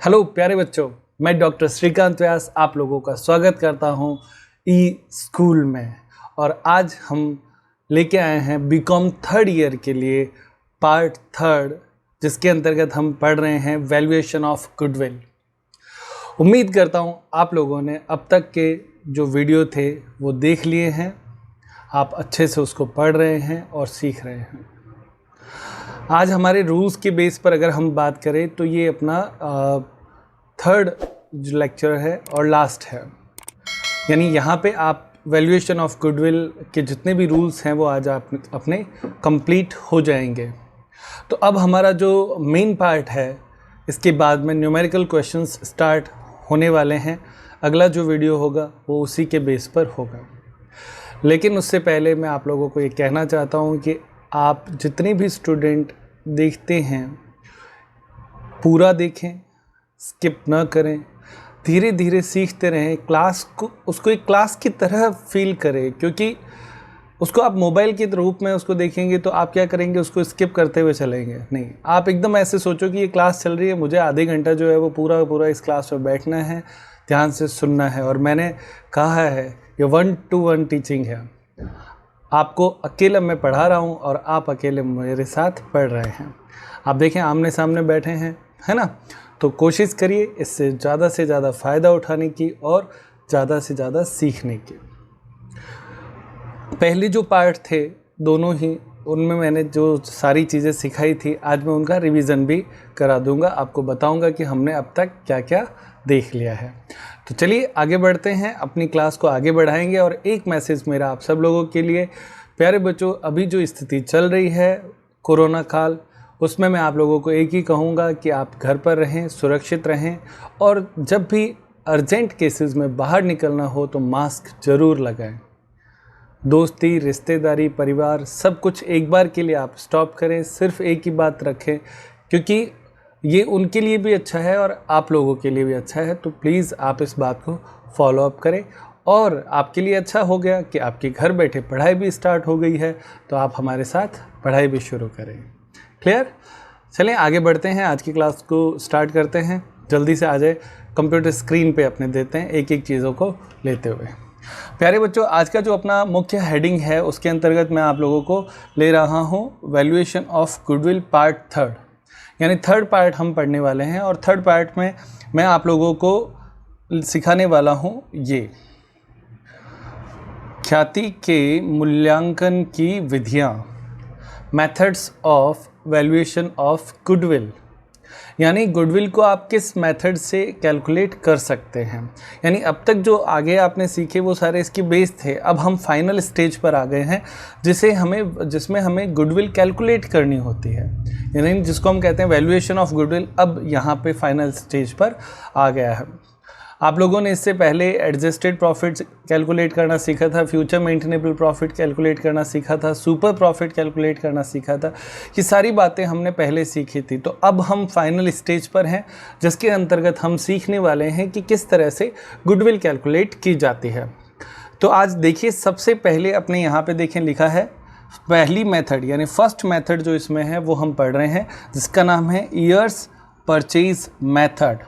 Hello प्यारे बच्चों, मैं डॉक्टर श्रीकांत व्यास आप लोगों का स्वागत करता हूं ई स्कूल में। और आज हम लेके आए हैं बीकॉम थर्ड ईयर के लिए पार्ट थर्ड, जिसके अंतर्गत हम पढ़ रहे हैं वैल्यूएशन ऑफ गुडविल। उम्मीद करता हूं आप लोगों ने अब तक के जो वीडियो थे वो देख लिए हैं, आप अच्छे से उसको पढ़ रहे हैं और सीख रहे हैं। आज हमारे रूल्स के बेस पर अगर हम बात करें तो ये अपना थर्ड जो लेक्चर है और लास्ट है, यानी यहाँ पे आप वैल्यूएशन ऑफ गुडविल के जितने भी रूल्स हैं वो आज आप अपने कंप्लीट हो जाएंगे। तो अब हमारा जो मेन पार्ट है, इसके बाद में न्यूमेरिकल क्वेश्चंस स्टार्ट होने वाले हैं। अगला जो वीडियो होगा वो उसी के बेस पर होगा। लेकिन उससे पहले मैं आप लोगों को ये कहना चाहता हूँ कि आप जितने भी स्टूडेंट देखते हैं पूरा देखें, स्किप ना करें, धीरे धीरे सीखते रहें। क्लास को उसको एक क्लास की तरह फील करें, क्योंकि उसको आप मोबाइल के रूप में उसको देखेंगे तो आप क्या करेंगे, उसको स्किप करते हुए चलेंगे। नहीं, आप एकदम ऐसे सोचो कि ये क्लास चल रही है, मुझे आधे घंटा जो है वो पूरा इस क्लास में बैठना है, ध्यान से सुनना है। और मैंने कहा है ये 1-to-1 टीचिंग है। आपको अकेला मैं पढ़ा रहा हूँ और आप अकेले मेरे साथ पढ़ रहे हैं। आप देखें आमने सामने बैठे हैं, है ना। तो कोशिश करिए इससे ज़्यादा से ज़्यादा फ़ायदा उठाने की और ज़्यादा से ज़्यादा सीखने की। पहले जो पार्ट थे दोनों ही, उनमें मैंने जो सारी चीज़ें सिखाई थी आज मैं उनका रिवीजन भी करा दूंगा, आपको बताऊंगा कि हमने अब तक क्या क्या देख लिया है। तो चलिए आगे बढ़ते हैं, अपनी क्लास को आगे बढ़ाएंगे। और एक मैसेज मेरा आप सब लोगों के लिए, प्यारे बच्चों, अभी जो स्थिति चल रही है कोरोना काल, उसमें मैं आप लोगों को एक ही कहूँगा कि आप घर पर रहें, सुरक्षित रहें, और जब भी अर्जेंट केसेस में बाहर निकलना हो तो मास्क ज़रूर लगाएं। दोस्ती, रिश्तेदारी, परिवार, सब कुछ एक बार के लिए आप स्टॉप करें, सिर्फ एक ही बात रखें, क्योंकि ये उनके लिए भी अच्छा है और आप लोगों के लिए भी अच्छा है। तो प्लीज़ आप इस बात को फॉलो अप करें। और आपके लिए अच्छा हो गया कि आपके घर बैठे पढ़ाई भी स्टार्ट हो गई है, तो आप हमारे साथ पढ़ाई भी शुरू करें। क्लियर? चलें आगे बढ़ते हैं, आज की क्लास को स्टार्ट करते हैं। जल्दी से आ जाए, कंप्यूटर स्क्रीन पे अपने देते हैं एक एक चीज़ों को लेते हुए। प्यारे बच्चों, आज का जो अपना मुख्य हेडिंग है उसके अंतर्गत मैं आप लोगों को ले रहा हूँ valuation of goodwill part third, यानी थर्ड पार्ट हम पढ़ने वाले हैं। और थर्ड पार्ट में मैं आप लोगों को सिखाने वाला हूँ ये ख्याति के मूल्यांकन की विधियाँ, methods of valuation of goodwill, यानी गुडविल को आप किस मेथड से कैलकुलेट कर सकते हैं। यानी अब तक जो आगे आपने सीखे वो सारे इसके बेस थे। अब हम फाइनल स्टेज पर आ गए हैं जिसमें हमें गुडविल कैलकुलेट करनी होती है, यानी जिसको हम कहते हैं वैल्यूएशन ऑफ गुडविल। अब यहाँ पे फाइनल स्टेज पर आ गया है। आप लोगों ने इससे पहले एडजस्टेड प्रॉफिट कैलकुलेट करना सीखा था, फ्यूचर मेंटेनेबल प्रॉफिट कैलकुलेट करना सीखा था, सुपर प्रॉफिट कैलकुलेट करना सीखा था। ये सारी बातें हमने पहले सीखी थी। तो अब हम फाइनल स्टेज पर हैं, जिसके अंतर्गत हम सीखने वाले हैं कि किस तरह से गुडविल कैलकुलेट की जाती है। तो आज देखिए, सबसे पहले अपने यहाँ पे देखें लिखा है पहली मेथड, यानी फर्स्ट मेथड जो इसमें है वो हम पढ़ रहे हैं, जिसका नाम है years purchase method.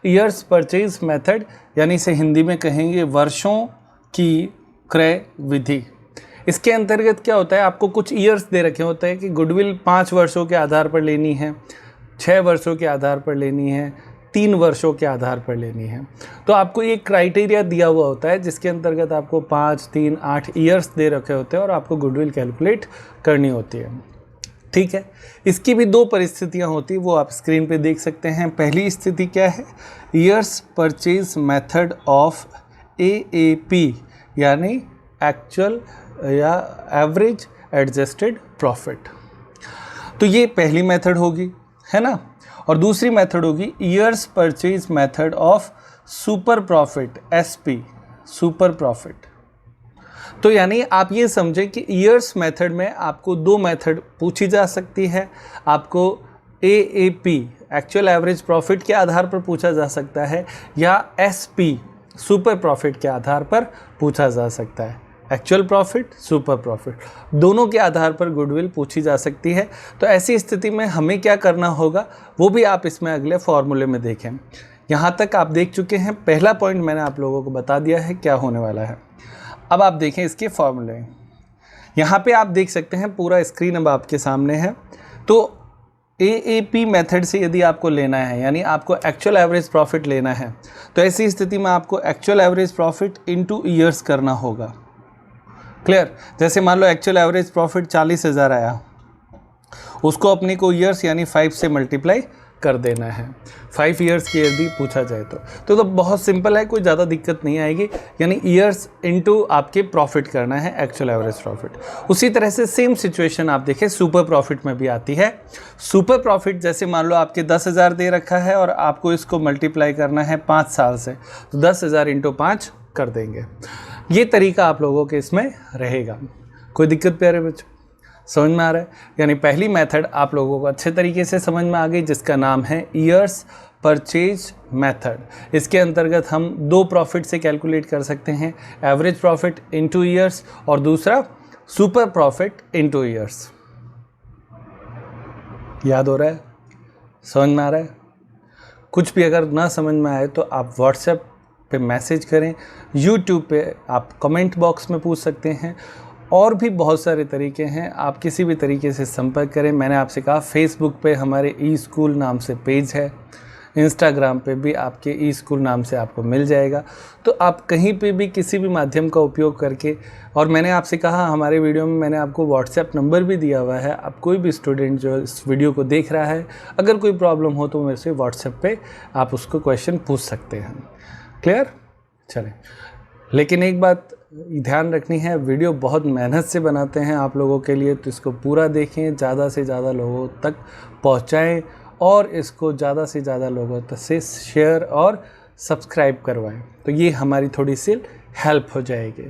Years purchase method, यानी इसे हिंदी में कहेंगे वर्षों की क्रय विधि। इसके अंतर्गत क्या होता है, आपको कुछ ईयर्स दे रखे होते हैं कि गुडविल 5 वर्षों के आधार पर लेनी है, 6 वर्षों के आधार पर लेनी है, 3 वर्षों के आधार पर लेनी है। तो आपको ये क्राइटेरिया दिया हुआ होता है, जिसके अंतर्गत आपको 5, 3, 8 ईयर्स दे रखे होते हैं और आपको गुडविल कैलकुलेट करनी होती है। ठीक है, इसकी भी दो परिस्थितियां होती है, वो आप स्क्रीन पे देख सकते हैं। पहली स्थिति क्या है, years purchase method of AAP, यानी एक्चुअल या एवरेज एडजस्टेड प्रॉफिट। तो ये पहली मेथड होगी, है ना। और दूसरी मेथड होगी years purchase method of super profit, SP, super profit. तो यानी आप ये समझें कि ईयर्स मेथड में आपको दो मेथड पूछी जा सकती है। आपको AAP, एक्चुअल एवरेज प्रॉफिट के आधार पर पूछा जा सकता है, या SP, सुपर प्रॉफिट के आधार पर पूछा जा सकता है। एक्चुअल प्रॉफिट, सुपर प्रॉफिट, दोनों के आधार पर गुडविल पूछी जा सकती है। तो ऐसी स्थिति में हमें क्या करना होगा वो भी आप इसमें अगले फॉर्मूले में देखें। यहाँ तक आप देख चुके हैं, पहला पॉइंट मैंने आप लोगों को बता दिया है क्या होने वाला है। अब आप देखें इसके फॉर्मूले। यहाँ पे आप देख सकते हैं पूरा स्क्रीन अब आपके सामने है। तो AAP मेथड से यदि आपको लेना है, यानी आपको एक्चुअल एवरेज प्रॉफिट लेना है, तो ऐसी स्थिति में आपको actual average profit into years करना होगा। क्लियर? जैसे मान लो एक्चुअल एवरेज प्रॉफिट 40,000 आया, उसको अपने को ईयर्स यानी 5 से मल्टीप्लाई कर देना है, 5 ईयर्स की यदि पूछा जाए तो बहुत सिंपल है, कोई ज़्यादा दिक्कत नहीं आएगी। यानी ईयर्स इनटू आपके प्रॉफिट करना है, एक्चुअल एवरेज प्रॉफिट। उसी तरह से सेम सिचुएशन आप देखें सुपर प्रॉफिट में भी आती है। सुपर प्रॉफिट जैसे मान लो आपके 10,000 दे रखा है और आपको इसको मल्टीप्लाई करना है 5 साल से, तो 10,000 इंटू 5 कर देंगे। ये तरीका आप लोगों के इसमें रहेगा। कोई दिक्कत प्यारे बच्चों? समझ में आ रहा है? यानी पहली मेथड आप लोगों को अच्छे तरीके से समझ में आ गई, जिसका नाम है ईयर्स परचेज मेथड। इसके अंतर्गत हम 2 प्रॉफिट से कैलकुलेट कर सकते हैं, एवरेज प्रॉफिट इनटू ईयर्स और दूसरा सुपर प्रॉफिट इनटू ईयर्स। याद हो रहा है? समझ में आ रहा है? कुछ भी अगर ना समझ में आए तो आप व्हाट्सएप पे मैसेज करें, यूट्यूब पे आप कमेंट बॉक्स में पूछ सकते हैं, और भी बहुत सारे तरीके हैं, आप किसी भी तरीके से संपर्क करें। मैंने आपसे कहा फेसबुक पे हमारे ई-स्कूल नाम से पेज है, इंस्टाग्राम पे भी आपके ई-स्कूल नाम से आपको मिल जाएगा। तो आप कहीं पे भी किसी भी माध्यम का उपयोग करके, और मैंने आपसे कहा हमारे वीडियो में मैंने आपको व्हाट्सएप नंबर भी दिया हुआ है, आप कोई भी स्टूडेंट जो इस वीडियो को देख रहा है, अगर कोई प्रॉब्लम हो तो मेरे से व्हाट्सएप पे आप उसको क्वेश्चन पूछ सकते हैं। क्लियर? चलें, लेकिन एक बात ध्यान रखनी है, वीडियो बहुत मेहनत से बनाते हैं आप लोगों के लिए, तो इसको पूरा देखें, ज़्यादा से ज़्यादा लोगों तक पहुंचाएं और इसको ज़्यादा से ज़्यादा लोगों तक से शेयर और सब्सक्राइब करवाएं, तो ये हमारी थोड़ी सी हेल्प हो जाएगी।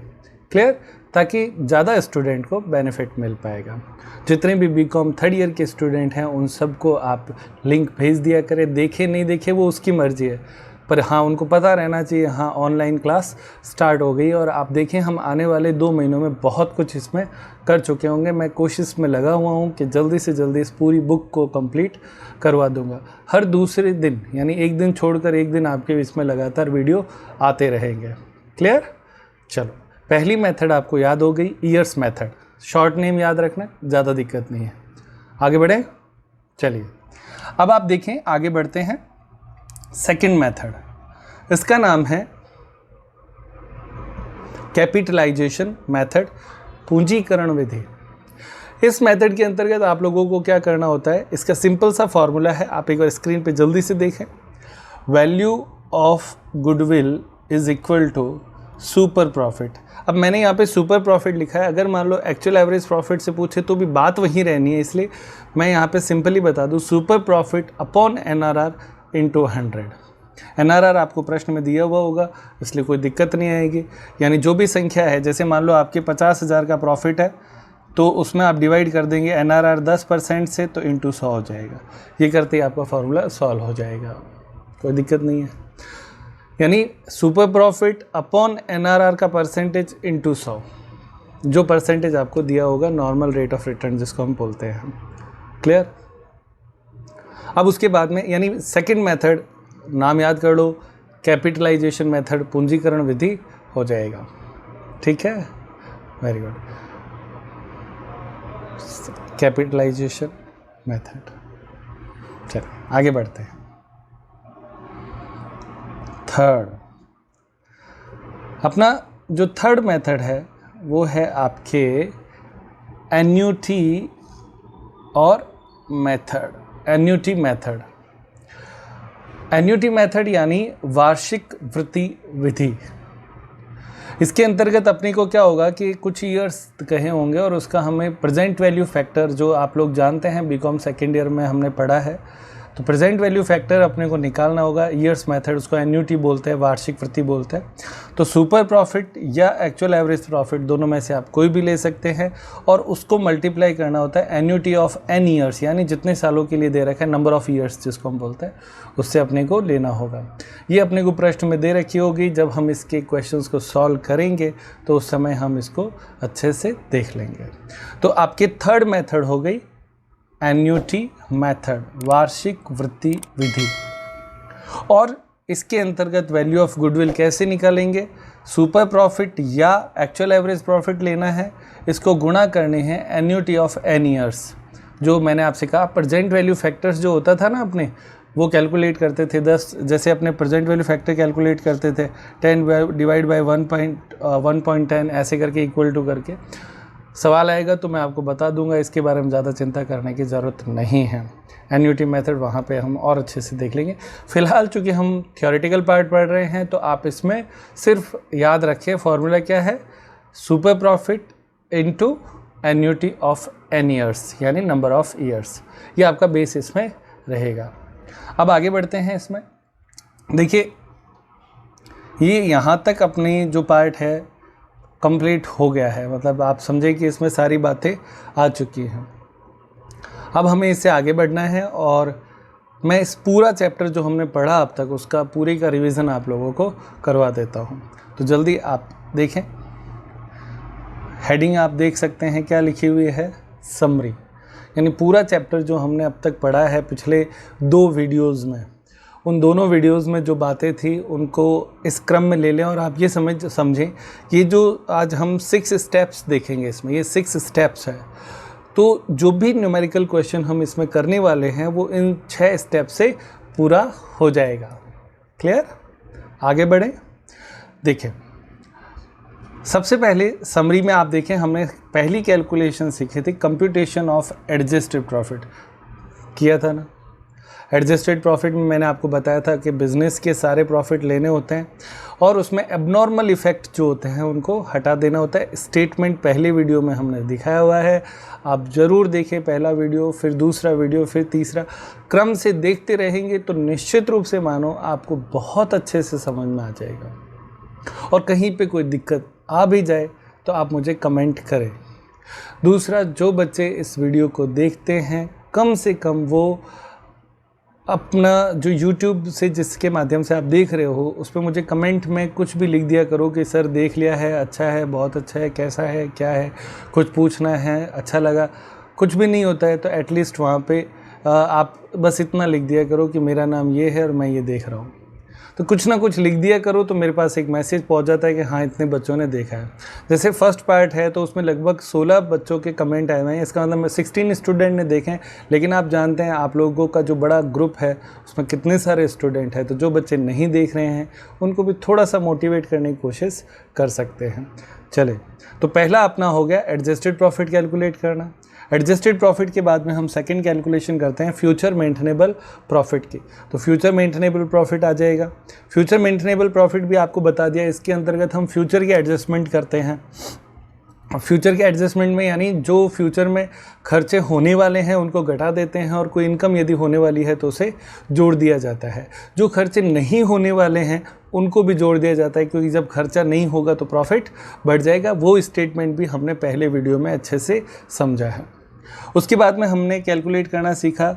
क्लियर? ताकि ज़्यादा स्टूडेंट को बेनिफिट मिल पाएगा। जितने भी बीकॉम 3rd ईयर के स्टूडेंट हैं उन सबको आप लिंक भेज दिया करें, देखे नहीं देखे वो उसकी मर्ज़ी है, पर हाँ उनको पता रहना चाहिए हाँ ऑनलाइन क्लास स्टार्ट हो गई। और आप देखें हम आने वाले 2 महीनों में बहुत कुछ इसमें कर चुके होंगे। मैं कोशिश में लगा हुआ हूँ कि जल्दी से जल्दी इस पूरी बुक को कंप्लीट करवा दूंगा। हर दूसरे दिन यानी एक दिन छोड़कर एक दिन आपके इसमें लगातार वीडियो आते रहेंगे। क्लियर? चलो, पहली मेथड आपको याद हो गई, ईयर्स मेथड। शॉर्ट नेम याद रखना, ज़्यादा दिक्कत नहीं है। आगे बढ़ें? चलिए अब आप देखें, आगे बढ़ते हैं। सेकंड मेथड, इसका नाम है कैपिटलाइजेशन मेथड, पूंजीकरण विधि। इस मेथड के अंतर्गत आप लोगों को क्या करना होता है, इसका सिंपल सा फॉर्मूला है, आप एक बार स्क्रीन पे जल्दी से देखें। Value of goodwill is equal to super profit. अब मैंने यहाँ पे सुपर प्रॉफिट लिखा है, अगर मान लो एक्चुअल एवरेज प्रॉफिट से पूछे तो भी बात वहीं रहनी है, इसलिए मैं यहाँ पे सिंपली बता दूँ super profit upon NRR into 100। NRR आपको प्रश्न में दिया हुआ होगा, इसलिए कोई दिक्कत नहीं आएगी। यानी जो भी संख्या है, जैसे मान लो आपके 50,000 का प्रॉफिट है तो उसमें आप डिवाइड कर देंगे NRR 10% से, तो इंटू 100 हो जाएगा। ये करते ही आपका फॉर्मूला सॉल्व हो जाएगा, कोई दिक्कत नहीं है। यानी सुपर प्रॉफिट अपॉन NRR का परसेंटेज इंटू 100, जो परसेंटेज आपको दिया होगा नॉर्मल रेट ऑफ रिटर्न जिसको हम बोलते हैं। क्लियर? अब उसके बाद में यानी सेकंड मेथड नाम याद कर लो, कैपिटलाइजेशन मेथड, पूंजीकरण विधि हो जाएगा। ठीक है, वेरी गुड, कैपिटलाइजेशन मेथड। चलिए आगे बढ़ते हैं। थर्ड, अपना जो थर्ड मेथड है वो है आपके एन्युटी और method. Annuity method, annuity method यानी वार्षिक वृत्ति विधि। इसके अंतर्गत अपने को क्या होगा कि कुछ ईयर्स कहे होंगे और उसका हमें प्रेजेंट वैल्यू फैक्टर, जो आप लोग जानते हैं बीकॉम 2nd ईयर में हमने पढ़ा है, तो प्रेजेंट वैल्यू फैक्टर अपने को निकालना होगा। ईयर्स मेथड उसको एन्युटी बोलते हैं, वार्षिक वृद्धि बोलते हैं। तो सुपर प्रॉफिट या एक्चुअल एवरेज प्रॉफिट दोनों में से आप कोई भी ले सकते हैं और उसको मल्टीप्लाई करना होता है एन्युटी ऑफ एन ईयर्स, यानी जितने सालों के लिए दे रखा है, नंबर ऑफ ईयर्स जिसको हम बोलते हैं, उससे अपने को लेना होगा। ये अपने को प्रश्न में दे रखी होगी। जब हम इसके क्वेश्चंस को सॉल्व करेंगे तो उस समय हम इसको अच्छे से देख लेंगे। तो आपकी थर्ड मेथड हो गई एन्युटी मेथड, वार्षिक वृद्धि विधि। और इसके अंतर्गत वैल्यू ऑफ गुडविल कैसे निकालेंगे? सुपर प्रॉफिट या एक्चुअल एवरेज प्रॉफिट लेना है, इसको गुणा करने हैं एन्युटी ऑफ एन ईयर्स। जो मैंने आपसे कहा प्रेजेंट वैल्यू फैक्टर्स जो होता था ना अपने, वो कैलकुलेट करते थे 10, जैसे अपने प्रेजेंट वैल्यू फैक्टर कैलकुलेट करते थे 10 डिवाइड बाई 1.10 ऐसे करके इक्वल टू करके। सवाल आएगा तो मैं आपको बता दूंगा, इसके बारे में ज़्यादा चिंता करने की ज़रूरत नहीं है। एन्युटी मेथड वहाँ पे हम और अच्छे से देख लेंगे। फिलहाल चूँकि हम थियोरेटिकल पार्ट पढ़ रहे हैं तो आप इसमें सिर्फ याद रखें फॉर्मूला क्या है, super profit into annuity of n years, यानी नंबर ऑफ ईयर्स। ये आपका बेस इसमें रहेगा। अब आगे बढ़ते हैं। इसमें देखिए ये यहाँ तक अपनी जो पार्ट है कंप्लीट हो गया है, मतलब आप समझे कि इसमें सारी बातें आ चुकी हैं। अब हमें इससे आगे बढ़ना है और मैं इस पूरा चैप्टर जो हमने पढ़ा अब तक उसका पूरी का रिवीजन आप लोगों को करवा देता हूँ। तो जल्दी आप देखें, हेडिंग आप देख सकते हैं क्या लिखी हुई है, समरी। यानी पूरा चैप्टर जो हमने अब तक पढ़ा है पिछले 2 वीडियोज़ में, उन दोनों वीडियोज़ में जो बातें थी उनको इस क्रम में ले लें और आप ये समझें कि ये जो आज हम 6 स्टेप्स देखेंगे इसमें, ये 6 स्टेप्स है। तो जो भी न्यूमेरिकल क्वेश्चन हम इसमें करने वाले हैं वो इन 6 स्टेप से पूरा हो जाएगा। क्लियर? आगे बढ़ें। देखिए सबसे पहले समरी में आप देखें, हमने पहली कैलकुलेशन सीखी थी कंप्यूटेशन ऑफ एडजस्टेड प्रॉफिट, किया था ना। एडजस्टेड प्रॉफिट में मैंने आपको बताया था कि बिज़नेस के सारे प्रॉफिट लेने होते हैं और उसमें एबनॉर्मल इफ़ेक्ट जो होते हैं उनको हटा देना होता है। स्टेटमेंट पहले वीडियो में हमने दिखाया हुआ है, आप ज़रूर देखें पहला वीडियो, फिर दूसरा वीडियो, फिर तीसरा। क्रम से देखते रहेंगे तो निश्चित रूप से मानो आपको बहुत अच्छे से समझ में आ जाएगा। और कहीं पे कोई दिक्कत आ भी जाए तो आप मुझे कमेंट करें। दूसरा, जो बच्चे इस वीडियो को देखते हैं कम से कम वो अपना जो YouTube से जिसके माध्यम से आप देख रहे हो उस पर मुझे कमेंट में कुछ भी लिख दिया करो कि सर देख लिया है, अच्छा है, बहुत अच्छा है, कैसा है, क्या है, कुछ पूछना है, अच्छा लगा। कुछ भी नहीं होता है तो एटलीस्ट वहाँ पे आप बस इतना लिख दिया करो कि मेरा नाम ये है और मैं ये देख रहा हूँ। तो कुछ ना कुछ लिख दिया करो तो मेरे पास एक मैसेज पहुंच जाता है कि हाँ इतने बच्चों ने देखा है। जैसे फर्स्ट पार्ट है तो उसमें लगभग 16 बच्चों के कमेंट आए हुए हैं, इसका मतलब 16 स्टूडेंट ने देखे हैं। लेकिन आप जानते हैं आप लोगों का जो बड़ा ग्रुप है उसमें कितने सारे स्टूडेंट हैं, तो जो बच्चे नहीं देख रहे हैं उनको भी थोड़ा सा मोटिवेट करने की कोशिश कर सकते हैं। चले, तो पहला अपना हो गया एडजस्टेड प्रॉफिट कैलकुलेट करना। एडजस्टेड प्रॉफिट के बाद में हम सेकंड कैलकुलेशन करते हैं फ्यूचर मेंटेनेबल प्रॉफिट की। तो फ्यूचर मेंटेनेबल प्रॉफिट आ जाएगा। फ्यूचर मेंटेनेबल प्रॉफिट भी आपको बता दिया, इसके अंतर्गत हम फ्यूचर की एडजस्टमेंट करते हैं। फ्यूचर के एडजस्टमेंट में यानी जो फ्यूचर में खर्चे होने वाले हैं उनको घटा देते हैं और कोई इनकम यदि होने वाली है तो उसे जोड़ दिया जाता है। जो खर्चे नहीं होने वाले हैं उनको भी जोड़ दिया जाता है, क्योंकि जब खर्चा नहीं होगा तो प्रॉफिट बढ़ जाएगा। वो स्टेटमेंट भी हमने पहले वीडियो में अच्छे से समझा है। उसके बाद में हमने कैलकुलेट करना सीखा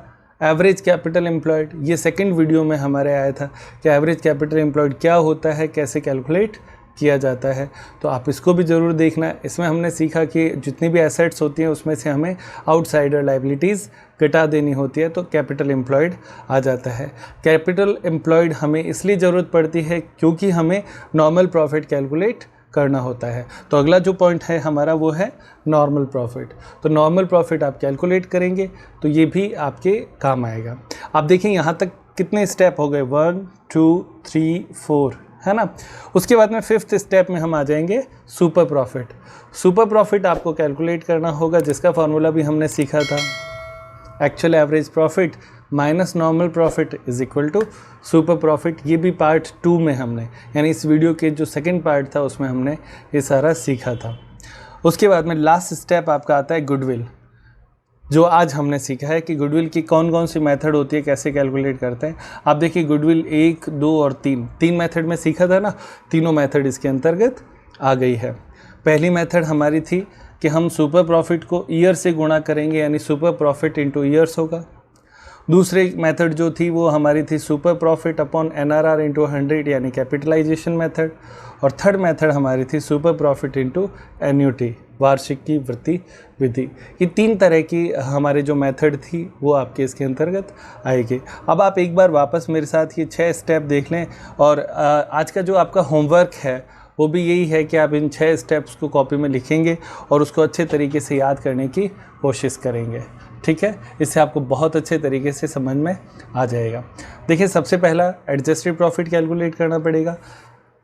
एवरेज कैपिटल एम्प्लॉयड। ये सेकंड वीडियो में हमारे आया था कि एवरेज कैपिटल एम्प्लॉयड क्या होता है, कैसे कैलकुलेट किया जाता है, तो आप इसको भी ज़रूर देखना। इसमें हमने सीखा कि जितनी भी एसेट्स होती हैं उसमें से हमें आउटसाइडर लायबिलिटीज़ घटा देनी होती है तो कैपिटल एम्प्लॉयड आ जाता है। कैपिटल एम्प्लॉयड हमें इसलिए ज़रूरत पड़ती है क्योंकि हमें नॉर्मल प्रॉफिट कैलकुलेट करना होता है। तो अगला जो पॉइंट है हमारा वो है नॉर्मल प्रॉफिट। तो नॉर्मल प्रॉफिट आप कैलकुलेट करेंगे तो ये भी आपके काम आएगा। आप देखें यहाँ तक कितने स्टेप हो गए, 1 2 3 4, है ना। उसके बाद में 5th स्टेप में हम आ जाएंगे सुपर प्रॉफिट। सुपर प्रॉफिट आपको कैलकुलेट करना होगा, जिसका फार्मूला भी हमने सीखा था, actual average profit minus normal profit is equal to super profit. ये भी पार्ट 2 में हमने, यानी इस वीडियो के जो सेकंड पार्ट था उसमें हमने ये सारा सीखा था। उसके बाद में लास्ट स्टेप आपका आता है गुडविल। जो आज हमने सीखा है कि गुडविल की कौन कौन सी मेथड होती है, कैसे कैलकुलेट करते हैं। आप देखिए गुडविल 1, 2 और 3 मेथड में सीखा था ना, तीनों मेथड इसके अंतर्गत आ गई है। पहली मेथड हमारी थी कि हम सुपर प्रॉफिट को ईयर से गुणा करेंगे, यानी सुपर प्रॉफिट इंटू ईयर्स होगा। दूसरी मेथड जो थी वो हमारी थी super profit upon NRR into 100, यानी कैपिटलाइजेशन मेथड। और थर्ड मेथड हमारी थी सुपर प्रॉफिट इंटू एन्यूटी, वार्षिक की वृद्धि विधि। ये 3 तरह की हमारे जो मेथड थी वो आपके इसके अंतर्गत आएगी। अब आप एक बार वापस मेरे साथ ये 6 स्टेप देख लें, और आज का जो आपका होमवर्क है वो भी यही है कि आप इन 6 स्टेप्स को कॉपी में लिखेंगे और उसको अच्छे तरीके से याद करने की कोशिश करेंगे, ठीक है। इससे आपको बहुत अच्छे तरीके से समझ में आ जाएगा। देखिए सबसे पहला एडजस्टेड प्रॉफिट कैलकुलेट करना पड़ेगा,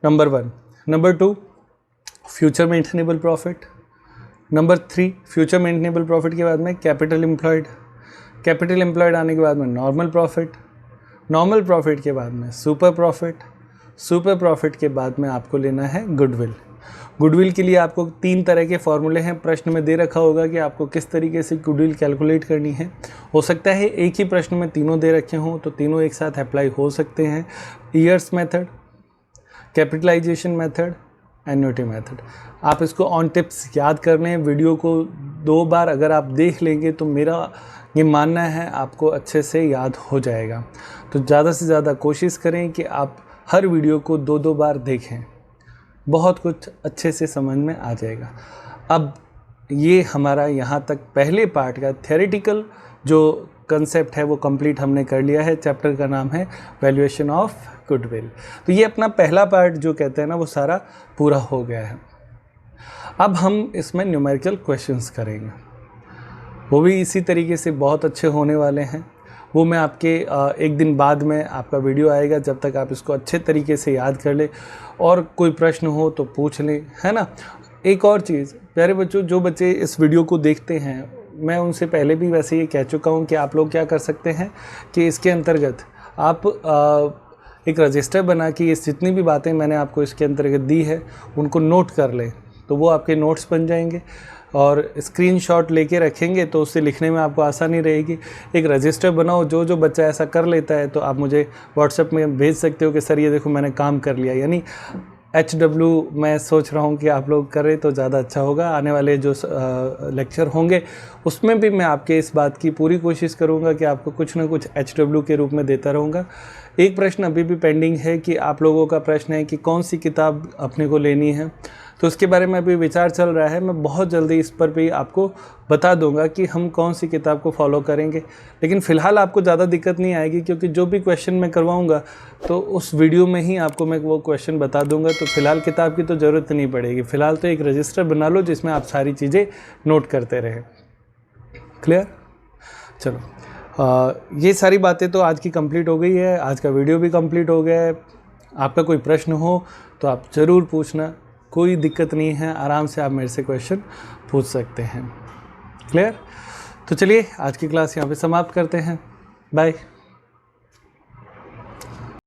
number 1। Number 2 future maintainable profit. Number 3 future maintainable profit के बाद में कैपिटल एम्प्लॉयड। कैपिटल एम्प्लॉयड आने के बाद में नॉर्मल प्रॉफिट। नॉर्मल प्रॉफिट के बाद में सुपर प्रॉफिट। सुपर प्रॉफिट के बाद में आपको लेना है गुडविल। गुडविल के लिए आपको 3 तरह के फॉर्मूले हैं, प्रश्न में दे रखा होगा कि आपको किस तरीके से गुडविल कैलकुलेट करनी है। हो सकता है एक ही प्रश्न में तीनों दे रखे हों तो तीनों एक साथ अप्लाई हो सकते हैं। Years method, capitalization method, annuity method. आप इसको ऑन टिप्स याद कर लें। वीडियो को 2 बार अगर आप देख लेंगे तो मेरा ये मानना है आपको अच्छे से याद हो जाएगा। तो ज़्यादा से ज़्यादा कोशिश करें कि आप हर वीडियो को 2-2 बार देखें, बहुत कुछ अच्छे से समझ में आ जाएगा। अब ये हमारा यहाँ तक पहले पार्ट का थ्योरेटिकल जो कंसेप्ट है वो कंप्लीट हमने कर लिया है। चैप्टर का नाम है वैल्यूएशन ऑफ गुडविल। तो ये अपना पहला पार्ट जो कहते हैं ना वो सारा पूरा हो गया है। अब हम इसमें न्यूमेरिकल क्वेश्चंस करेंगे, वो भी इसी तरीके से बहुत अच्छे होने वाले हैं। वो मैं आपके एक दिन बाद में आपका वीडियो आएगा, जब तक आप इसको अच्छे तरीके से याद कर ले और कोई प्रश्न हो तो पूछ लें, है ना। एक और चीज़ प्यारे बच्चों, जो बच्चे इस वीडियो को देखते हैं, मैं उनसे पहले भी वैसे ये कह चुका हूँ कि आप लोग क्या कर सकते हैं कि इसके अंतर्गत आप एक रजिस्टर बना के ये जितनी भी बातें मैंने आपको इसके अंतर्गत दी है उनको नोट कर लें, तो वो आपके नोट्स बन जाएंगे। और स्क्रीनशॉट लेके रखेंगे तो उससे लिखने में आपको आसानी रहेगी। एक रजिस्टर बनाओ, जो जो बच्चा ऐसा कर लेता है तो आप मुझे व्हाट्सएप में भेज सकते हो कि सर ये देखो मैंने काम कर लिया। यानी HW मैं सोच रहा हूँ कि आप लोग करें तो ज़्यादा अच्छा होगा। आने वाले जो लेक्चर होंगे उसमें भी मैं आपके इस बात की पूरी कोशिश करूँगा कि आपको कुछ ना कुछ HW के रूप में देता रहूँगा। एक प्रश्न अभी भी पेंडिंग है कि आप लोगों का प्रश्न है कि कौन सी किताब अपने को लेनी है, तो उसके बारे में अभी विचार चल रहा है। मैं बहुत जल्दी इस पर भी आपको बता दूंगा कि हम कौन सी किताब को फॉलो करेंगे। लेकिन फ़िलहाल आपको ज़्यादा दिक्कत नहीं आएगी, क्योंकि जो भी क्वेश्चन मैं करवाऊंगा तो उस वीडियो में ही आपको मैं वो क्वेश्चन बता दूंगा। तो फ़िलहाल किताब की तो ज़रूरत नहीं पड़ेगी। फ़िलहाल तो एक रजिस्टर बना लो जिसमें आप सारी चीज़ें नोट करते रहें। क्लियर? चलो ये सारी बातें तो आज की कंप्लीट हो गई है, आज का वीडियो भी कंप्लीट हो गया है। आपका कोई प्रश्न हो तो आप ज़रूर पूछना, कोई दिक्कत नहीं है, आराम से आप मेरे से क्वेश्चन पूछ सकते हैं। क्लियर? तो चलिए आज की क्लास यहाँ पे समाप्त करते हैं। बाय।